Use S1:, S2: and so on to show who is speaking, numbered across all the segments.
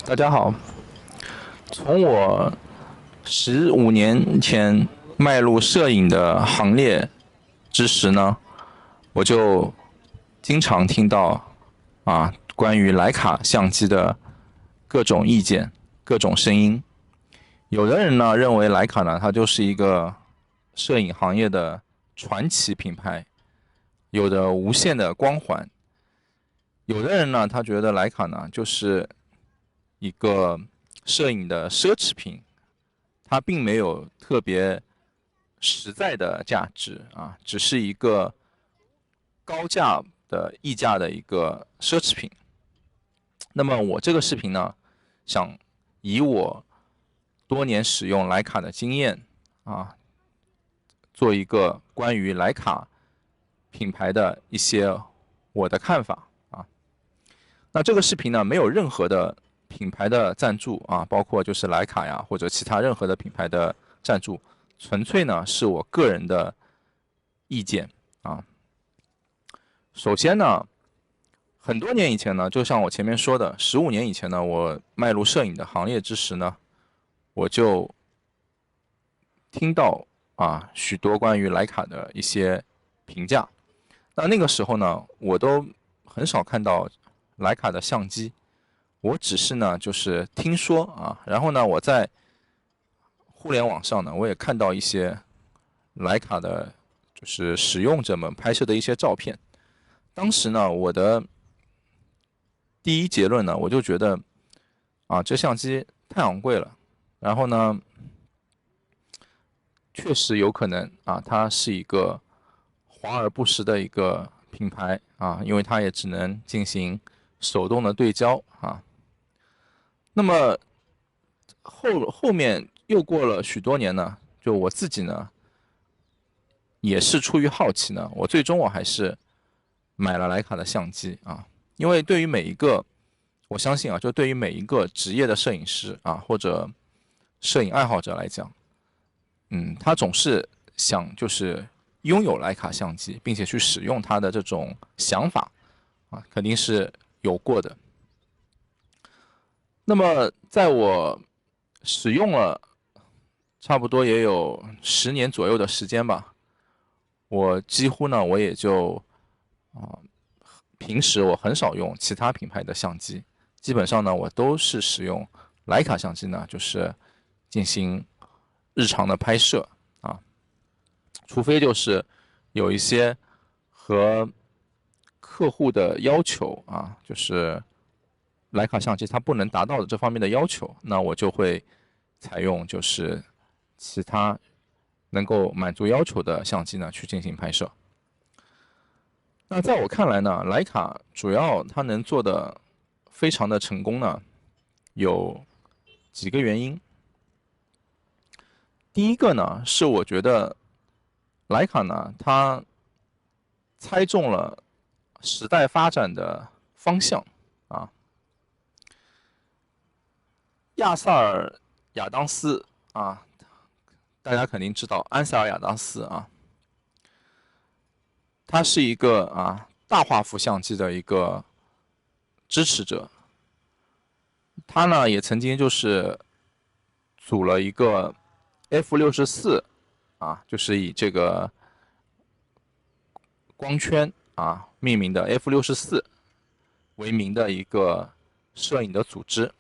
S1: 大家好，从我15年前迈入摄影的行列之时呢，我就经常听到关于徕卡相机的各种意见、各种声音。有的人呢认为徕卡呢它就是一个摄影行业的传奇品牌，有着无限的光环。有的人呢他觉得徕卡呢就是一个摄影的奢侈品，它并没有特别实在的价值只是一个高价的溢价的一个奢侈品。那么我这个视频呢，想以我多年使用徕卡的经验做一个关于徕卡品牌的一些我的看法那这个视频呢，没有任何的品牌的赞助包括就是徕卡呀或者其他任何的品牌的赞助，纯粹呢是我个人的意见首先呢，很多年以前呢，就像我前面说的15年以前呢，我迈入摄影的行业之时呢，我就听到许多关于徕卡的一些评价。那个时候呢，我都很少看到徕卡的相机，我只是呢就是听说然后呢我在互联网上呢，我也看到一些徕卡的，就是使用者们拍摄的一些照片。当时呢，我的第一结论呢，我就觉得这相机太昂贵了。然后呢，确实有可能它是一个华而不实的一个品牌因为它也只能进行手动的对焦那么后面又过了许多年呢，就我自己呢，也是出于好奇呢，我最终我还是买了徕卡的相机因为对于每一个，我相信就对于每一个职业的摄影师或者摄影爱好者来讲，他总是想就是拥有徕卡相机，并且去使用它的这种想法肯定是有过的。那么在我使用了差不多也有10年左右的时间吧，我几乎呢我也就平时我很少用其他品牌的相机，基本上呢我都是使用徕卡相机呢，就是进行日常的拍摄除非就是有一些和客户的要求就是徕卡相机它不能达到的这方面的要求，那我就会采用就是其他能够满足要求的相机呢去进行拍摄。那在我看来呢，徕卡主要它能做的非常的成功呢，有几个原因。第一个呢，是我觉得徕卡呢，它猜中了时代发展的方向啊。亚塞尔亚当斯大家肯定知道安塞尔亚当斯他是一个大画幅相机的一个支持者，他呢也曾经就是组了一个 F64就是以这个光圈命名的 F64为名的一个摄影的组织。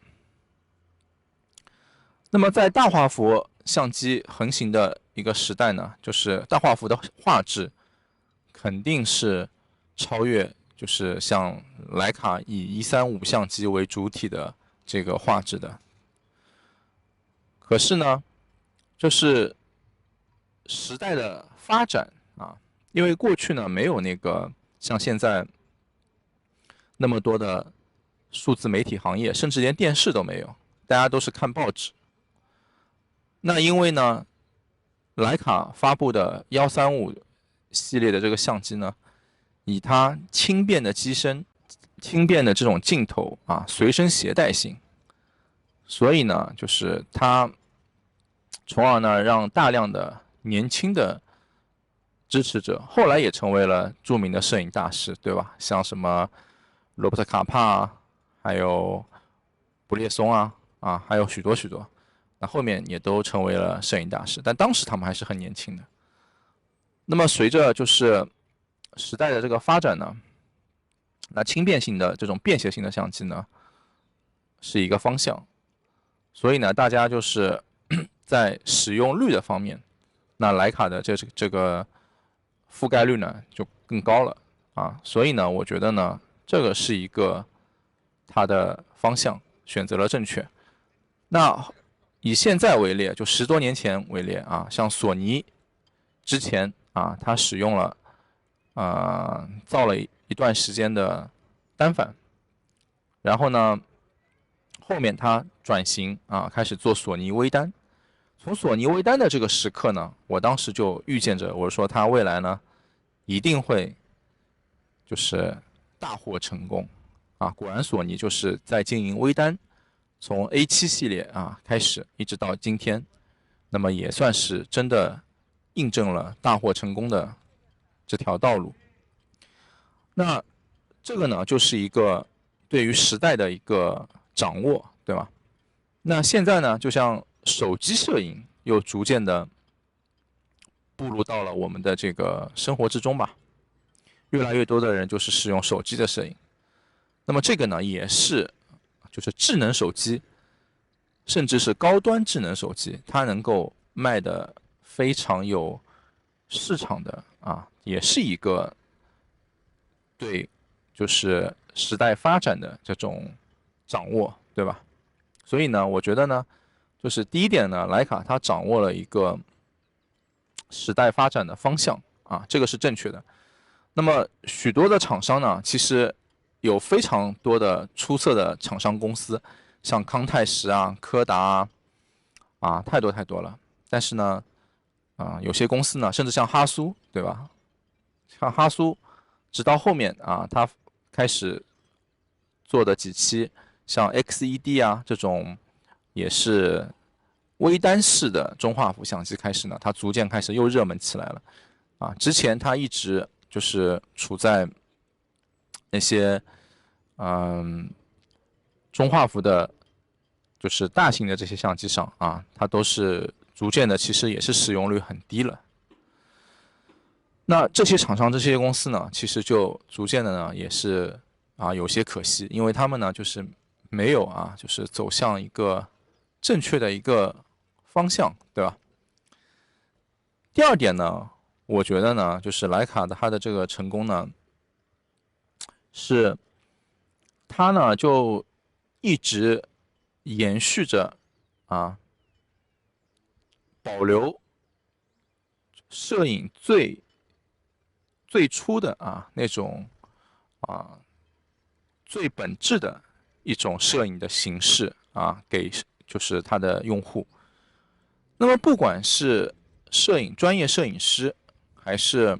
S1: 那么在大画幅相机横行的一个时代呢，就是大画幅的画质肯定是超越就是像徕卡以135相机为主体的这个画质的。可是呢，就是时代的发展因为过去呢没有那个像现在那么多的数字媒体行业，甚至连电视都没有，大家都是看报纸。那因为呢，徕卡发布的135系列的这个相机呢，以它轻便的机身、轻便的这种镜头随身携带性，所以呢，就是它，从而呢让大量的年轻的支持者，后来也成为了著名的摄影大师，对吧？像什么罗伯特卡帕，还有布列松还有许多许多，那后面也都成为了摄影大师，但当时他们还是很年轻的。那么随着就是时代的这个发展呢，那轻便性的这种便携性的相机呢是一个方向，所以呢大家就是在使用率的方面，那徕卡的这个覆盖率呢就更高了所以呢我觉得呢这个是一个它的方向选择了正确。那以现在为例，就10多年前为例像索尼之前它使用了造了一段时间的单反，然后呢后面它转型开始做索尼微单。从索尼微单的这个时刻呢，我当时就预见着，我说它未来呢一定会就是大获成功果然索尼就是在经营微单，从 A7 系列开始一直到今天，那么也算是真的印证了大获成功的这条道路。那这个呢就是一个对于时代的一个掌握，对吧？那现在呢就像手机摄影又逐渐的步入到了我们的这个生活之中吧，越来越多的人就是使用手机的摄影。那么这个呢也是就是智能手机，甚至是高端智能手机，它能够卖的非常有市场的也是一个对就是时代发展的这种掌握，对吧？所以呢我觉得呢就是第一点呢，徕卡它掌握了一个时代发展的方向这个是正确的。那么许多的厂商呢，其实有非常多的出色的厂商公司，像康泰时柯达太多太多了。但是呢有些公司呢，甚至像哈苏，对吧？像哈苏，直到后面它开始做的几期，像 XED 这种也是微单式的中画幅相机开始呢，它逐渐开始又热门起来了之前它一直就是处在那些中画幅的，就是大型的这些相机上它都是逐渐的，其实也是使用率很低了。那这些厂商、这些公司呢，其实就逐渐的呢，也是有些可惜，因为他们呢就是没有就是走向一个正确的一个方向，对吧？第二点呢，我觉得呢，就是徕卡的它的这个成功呢，是它呢就一直延续着保留摄影最初的那种最本质的一种摄影的形式给就是它的用户。那么不管是专业摄影师，还是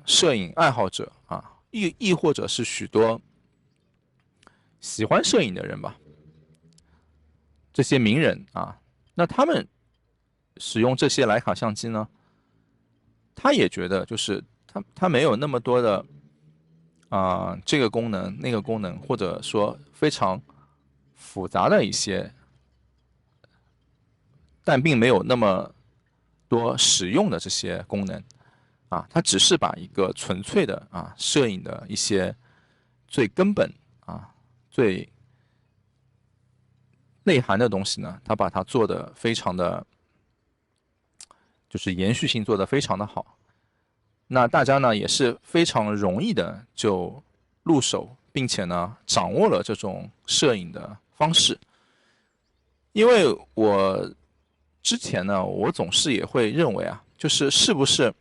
S1: 摄影爱好者亦或者是许多喜欢摄影的人吧，这些名人那他们使用这些徕卡相机呢，他也觉得就是他没有那么多的这个功能那个功能，或者说非常复杂的一些，但并没有那么多使用的这些功能它只是把一个纯粹的摄影的一些最根本最内涵的东西呢，它把它做得非常的，就是延续性做得非常的好。那大家呢也是非常容易的就入手，并且呢掌握了这种摄影的方式。因为我之前呢，我总是也会认为就是是不是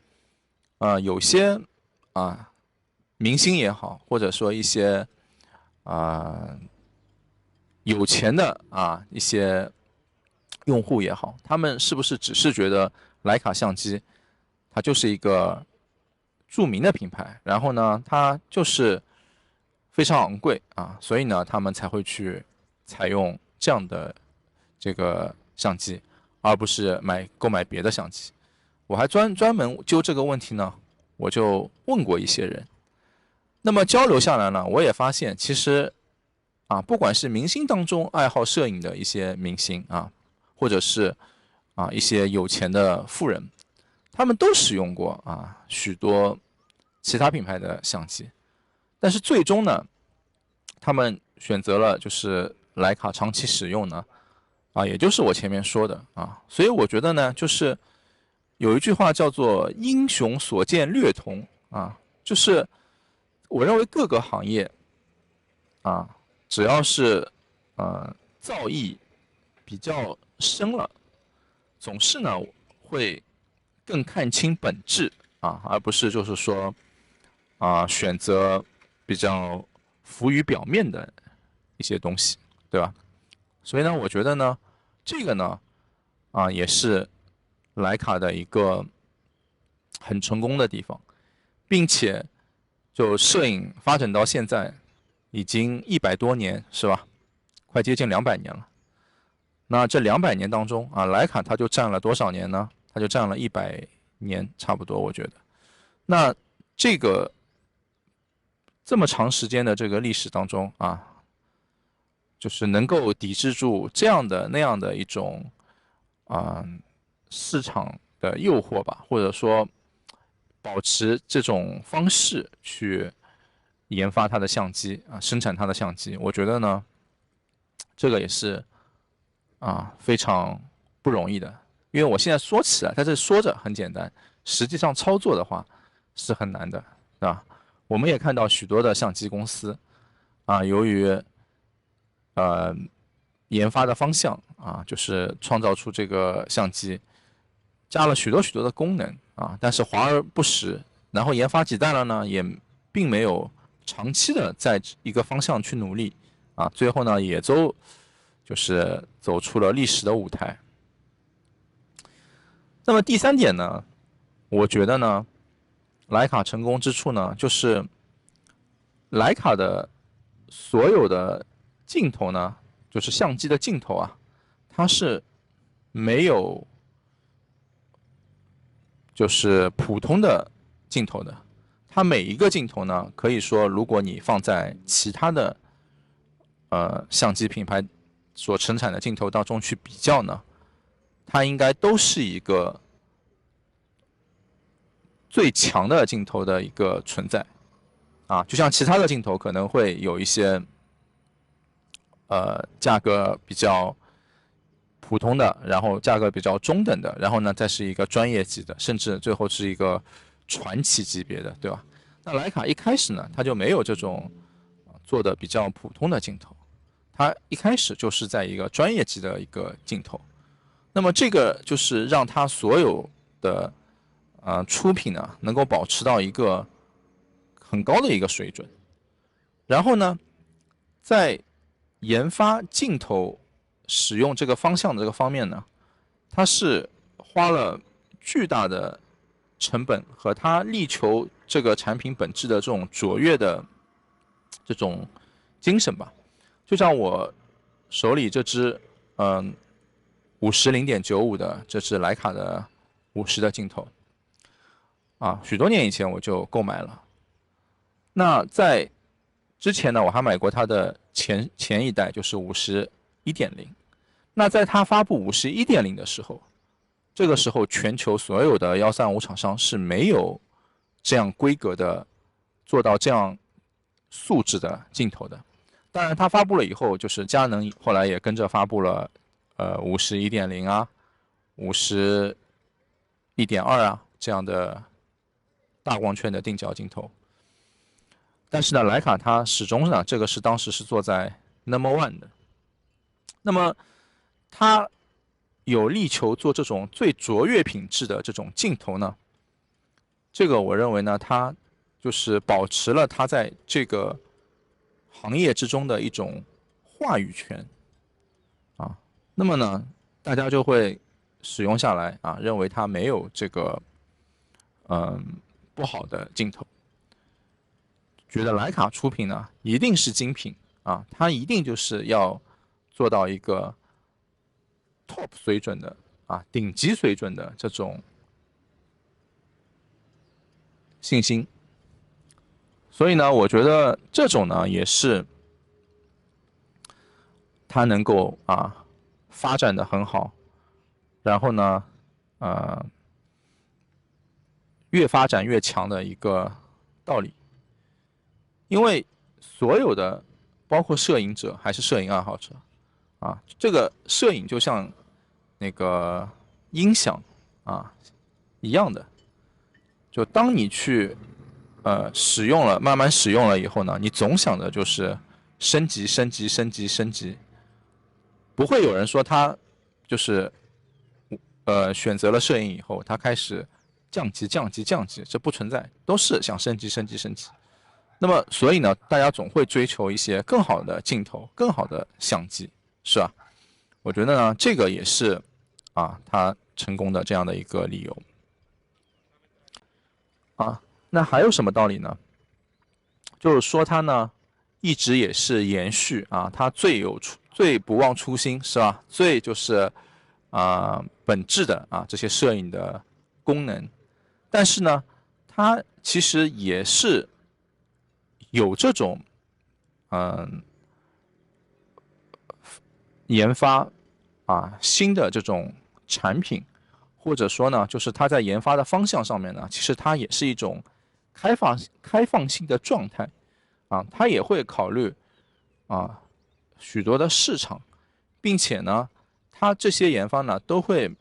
S1: 有些明星也好，或者说一些有钱的一些用户也好，他们是不是只是觉得徕卡相机它就是一个著名的品牌，然后呢它就是非常昂贵所以呢他们才会去采用这样的这个相机，而不是购买别的相机。我还专门就这个问题呢，我就问过一些人。那么交流下来呢，我也发现其实啊，不管是明星当中爱好摄影的一些明星啊，或者是一些有钱的富人，他们都使用过许多其他品牌的相机，但是最终呢，他们选择了就是徕卡长期使用呢，也就是我前面说的所以我觉得呢，就是有一句话叫做"英雄所见略同"就是我认为各个行业只要是造诣比较深了，总是呢会更看清本质而不是就是说选择比较浮于表面的一些东西，对吧？所以呢，我觉得呢，这个呢也是徕卡的一个很成功的地方，并且就摄影发展到现在已经100多年，是吧？快接近200年了。那这200年当中徕卡它就占了多少年呢？它就占了100年，差不多，我觉得。那这个这么长时间的这个历史当中就是能够抵制住这样的那样的一种市场的诱惑吧，或者说保持这种方式去研发它的相机生产它的相机，我觉得呢，这个也是非常不容易的。因为我现在说起来，它这说着很简单，实际上操作的话是很难的，对吧？我们也看到许多的相机公司由于研发的方向就是创造出这个相机，加了许多许多的功能但是华而不实，然后研发几代了呢，也并没有长期的在一个方向去努力最后呢也都就是走出了历史的舞台。那么第3点呢，我觉得呢，徕卡成功之处呢，就是徕卡的所有的镜头呢，就是相机的镜头它是没有就是普通的镜头的。它每一个镜头呢，可以说如果你放在其他的相机品牌所生产的镜头当中去比较呢，它应该都是一个最强的镜头的一个存在就像其他的镜头可能会有一些价格比较普通的，然后价格比较中等的，然后呢再是一个专业级的，甚至最后是一个传奇级别的，对吧？那徕卡一开始呢，它就没有这种做的比较普通的镜头，它一开始就是在一个专业级的一个镜头。那么这个就是让它所有的出品呢能够保持到一个很高的一个水准。然后呢，在研发镜头使用这个方向的这个方面呢，它是花了巨大的成本和它力求这个产品本质的这种卓越的这种精神吧。就像我手里这支50-0.95的这支徕卡的50的镜头许多年以前我就购买了。那在之前呢，我还买过它的前一代，就是51.0。那在它发布51.0的时候，这个时候全球所有的135厂商是没有这样规格的做到这样素质的镜头的。当然，它发布了以后，就是佳能后来也跟着发布了51.051.2这样的大光圈的定焦镜头。但是呢，徕卡它始终呢，这个是当时是坐在 No.1 的。那么它有力求做这种最卓越品质的这种镜头呢，这个我认为呢，它就是保持了它在这个行业之中的一种话语权那么呢，大家就会使用下来认为它没有这个不好的镜头。觉得徕卡出品呢，一定是精品它一定就是要做到一个 top 水准的顶级水准的这种信心。所以呢，我觉得这种呢也是它能够发展的很好，然后呢，越发展越强的一个道理。因为所有的，包括摄影者还是摄影爱好者这个摄影就像那个音响一样的，就当你去使用了，慢慢使用了以后呢，你总想的就是升级、升级、升级、升级，不会有人说他就是选择了摄影以后，他开始降级、降级、降级，这不存在，都是想升级、升级、升级。那么，所以呢，大家总会追求一些更好的镜头、更好的相机，是吧？我觉得呢，这个也是他成功的这样的一个理由那还有什么道理呢？就是说他呢，一直也是延续他最不忘初心，是吧？最就是本质的这些摄影的功能，但是呢，他其实也是有这种研发新的这种产品，或者说呢，就是他在研发的方向上面呢，其实它也是一种开放性的状态他也会考虑许多的市场，并且呢，他这些研发呢都会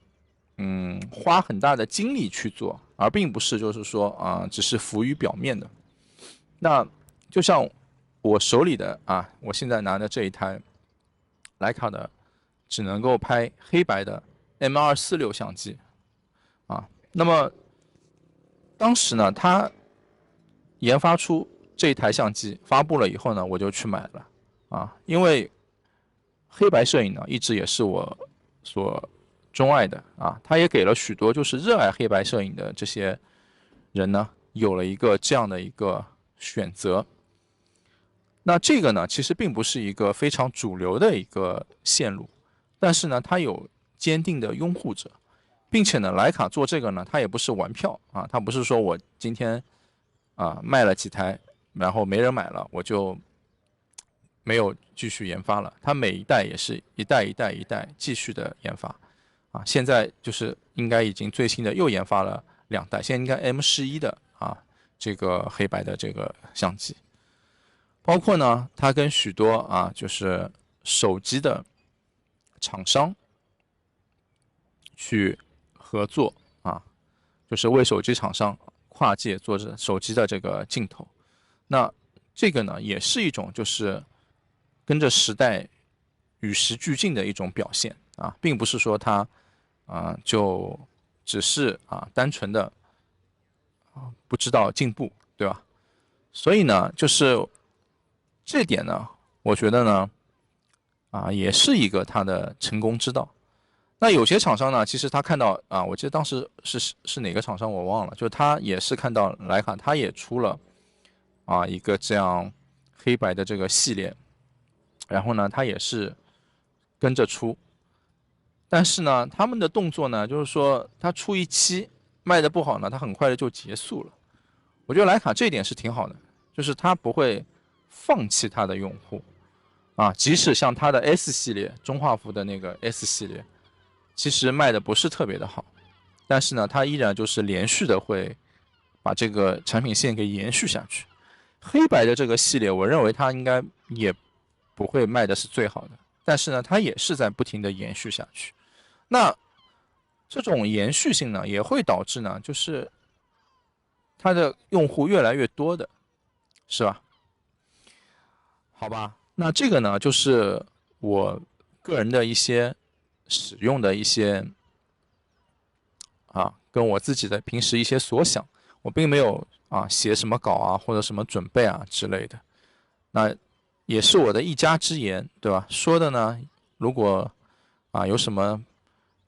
S1: 花很大的精力去做，而并不是就是说只是浮于表面的。那就像我手里的我现在拿的这一台徕卡的只能够拍黑白的 M246相机那么当时呢，他研发出这一台相机发布了以后呢，我就去买了因为黑白摄影呢一直也是我所钟爱的它也给了许多就是热爱黑白摄影的这些人呢有了一个这样的一个选择。那这个呢，其实并不是一个非常主流的一个线路，但是呢，它有坚定的拥护者，并且呢，徕卡做这个呢，它也不是玩票它不是说我今天卖了几台，然后没人买了，我就没有继续研发了。它每一代也是一代一代一代继续的研发现在就是应该已经最新的又研发了2代，现在应该 M11的这个黑白的这个相机。包括呢，它跟许多就是手机的厂商去合作就是为手机厂商跨界做着手机的这个镜头。那这个呢，也是一种就是跟着时代与时俱进的一种表现并不是说它就只是单纯的不知道进步，对吧？所以呢，就是这点呢，我觉得呢，也是一个它的成功之道。那有些厂商呢，其实他看到我记得当时是哪个厂商我忘了，就他也是看到徕卡，他也出了一个这样黑白的这个系列，然后呢，他也是跟着出，但是呢，他们的动作呢，就是说他出一期卖的不好呢，他很快的就结束了。我觉得徕卡这一点是挺好的，就是他不会放弃他的用户即使像他的 S 系列中画幅的那个 S 系列，其实卖的不是特别的好，但是呢，他依然就是连续的会把这个产品线给延续下去。黑白的这个系列，我认为它应该也不会卖的是最好的，但是呢，它也是在不停的延续下去。那这种延续性呢，也会导致呢，就是它的用户越来越多的，是吧？好吧，那这个呢，就是我个人的一些使用的一些跟我自己的平时一些所想，我并没有写什么稿或者什么准备之类的，那也是我的一家之言，对吧？说的呢，如果有什么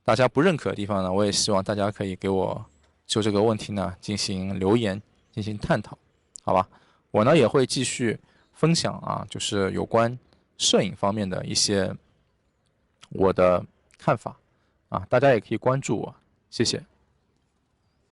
S1: 大家不认可的地方呢，我也希望大家可以给我就这个问题呢进行留言，进行探讨，好吧？我呢也会继续分享就是有关摄影方面的一些我的看法大家也可以关注我，谢谢。